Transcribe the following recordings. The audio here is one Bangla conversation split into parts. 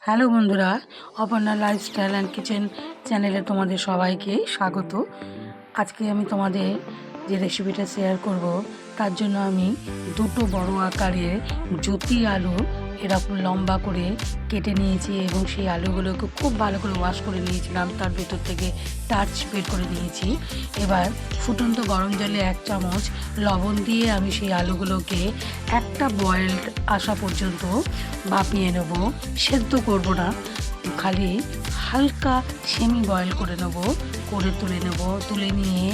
হ্যালো বন্ধুরা, অপর্ণা লাইফস্টাইল অ্যান্ড কিচেন চ্যানেলে তোমাদের সবাইকে স্বাগত। আজকে আমি তোমাদের যে রেসিপিটা শেয়ার করব, তার জন্য আমি দুটো বড় আকারের জ্যোতি আলু এরকম লম্বা করে কেটে নিয়েছি এবং সেই আলুগুলোকে খুব ভালো করে ওয়াশ করে নিয়েছিলাম। তার ভেতর থেকে টাচ বের করে নিয়েছি। এবার ফুটন্ত গরম জলে 1 চামচ লবণ দিয়ে আমি সেই আলুগুলোকে একটা বয়েলড আসা পর্যন্ত ভাপিয়ে নেব। সেদ্ধ করব না, খালি হালকা সেমি বয়েল করে নেব, করে তুলে নেব। তুলে নিয়ে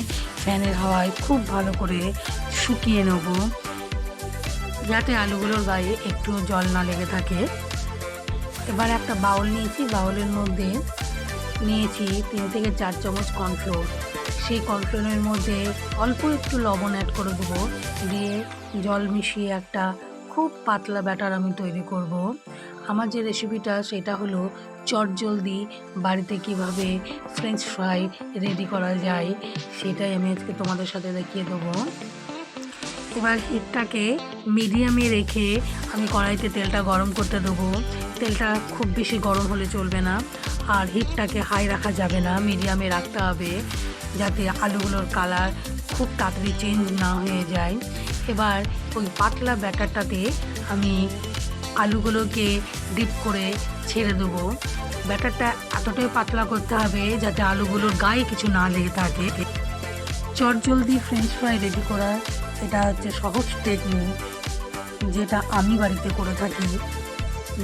ফ্যানের হাওয়ায় খুব ভালো করে শুকিয়ে নেব, যাতে আলুগুলোর গায়ে একটু জল না লেগে থাকে। এবার একটা বাউল নিয়েছি, বাউলের মধ্যে নিয়েছি 3 থেকে 4 চামচ কর্নফ্লোর। সেই কর্নফ্লোরের মধ্যে অল্প একটু লবণ অ্যাড করে দেবো, দিয়ে জল মিশিয়ে একটা খুব পাতলা ব্যাটার আমি তৈরি করব। আমার যে রেসিপিটা সেটা হলো চটজলদি বাড়িতে কিভাবে ফ্রেঞ্চ ফ্রাই রেডি করা যায়, সেটাই আমি আজকে তোমাদের সাথে দেখিয়ে দেবো। এবার হিটটাকে মিডিয়ামে রেখে আমি কড়াইতে তেলটা গরম করতে দেবো। তেলটা খুব বেশি গরম হলে চলবে না, আর হিটটাকে হাই রাখা যাবে না, মিডিয়ামে রাখতে হবে, যাতে আলুগুলোর কালার খুব তাড়াতাড়ি চেঞ্জ না হয়ে যায়। এবার ওই পাতলা ব্যাটারটাতে আমি আলুগুলোকে ডিপ করে ছেড়ে দেবো। ব্যাটারটা এতটাই পাতলা করতে হবে যাতে আলুগুলোর গায়ে কিছু না লেগে থাকে। চটজলদি ফ্রেঞ্চ ফ্রাই রেডি করার এটা হচ্ছে সহজ টেকনিক, যেটা আমি বাড়িতে করে থাকি,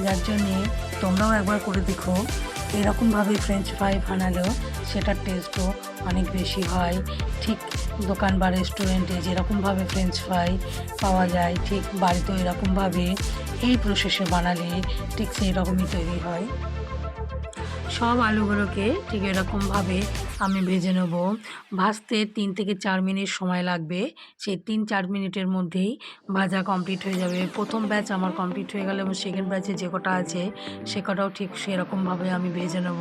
যার জন্যে তোমরাও একবার করে দেখো। এরকমভাবে ফ্রেঞ্চ ফ্রাই বানালেও সেটার টেস্টও অনেক বেশি হয়। ঠিক দোকান বা রেস্টুরেন্টে যেরকমভাবে ফ্রেঞ্চ ফ্রাই পাওয়া যায়, ঠিক বাড়িতেও এরকমভাবে এই প্রসেসে বানালে ঠিক সেই রকমই তৈরি হয়। সব আলুগুলোকে ঠিক এরকমভাবে আমি ভেজে নেব। ভাজতে 3 থেকে 4 মিনিট সময় লাগবে। সেই 3-4 মিনিটের মধ্যেই ভাজা কমপ্লিট হয়ে যাবে। প্রথম ব্যাচ আমার কমপ্লিট হয়ে গেলে এবং সেকেন্ড ব্যাচে যে কটা আছে সে কটাও ঠিক সেরকমভাবে আমি ভেজে নেব।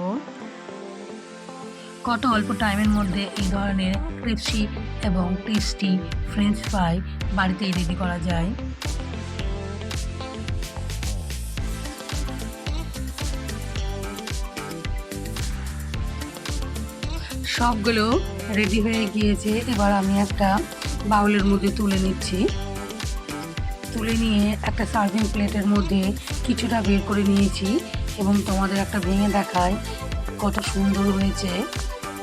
কত অল্প টাইমের মধ্যে এই ধরনের ক্রিস্পি এবং টেস্টি ফ্রেঞ্চ ফ্রাই বাড়িতেই রেডি করা যায়। সবগুলো রেডি হয়ে গিয়েছে। এবার আমি একটা বাউলের মধ্যে তুলে নিচ্ছি। তুলে নিয়ে একটা সার্ভিং প্লেটের মধ্যে কিছুটা বের করে নিয়েছি এবং তোমাদের একটা ভেঙে দেখায় কত সুন্দর হয়েছে।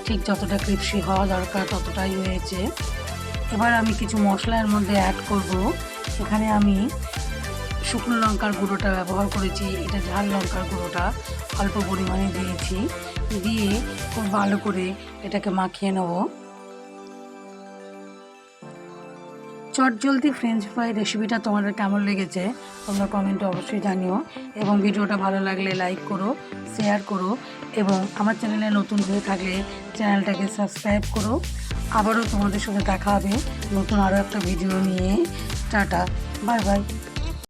ঠিক যতটা ক্রিস্পি হওয়া দরকার ততটাই হয়েছে। এবার আমি কিছু মশলার মধ্যে অ্যাড করব। এখানে আমি শুকনো লঙ্কার গুঁড়োটা ব্যবহার করেছি, এটা ঝাল লঙ্কার গুঁড়োটা অল্প পরিমাণে দিয়েছি। দিয়ে খুব ভালো করে এটাকে মাখিয়ে নেব। চটজলদি ফ্রেঞ্চ ফ্রাই রেসিপিটা তোমাদের কেমন লেগেছে তোমরা কমেন্টে অবশ্যই জানিও, এবং ভিডিওটা ভালো লাগলে লাইক করো, শেয়ার করো, এবং আমার চ্যানেলে নতুন হয়ে থাকলে চ্যানেলটাকে সাবস্ক্রাইব করো। আবারও তোমাদের সাথে দেখা হবে নতুন আরও একটা ভিডিও নিয়ে। Tata, bye bye.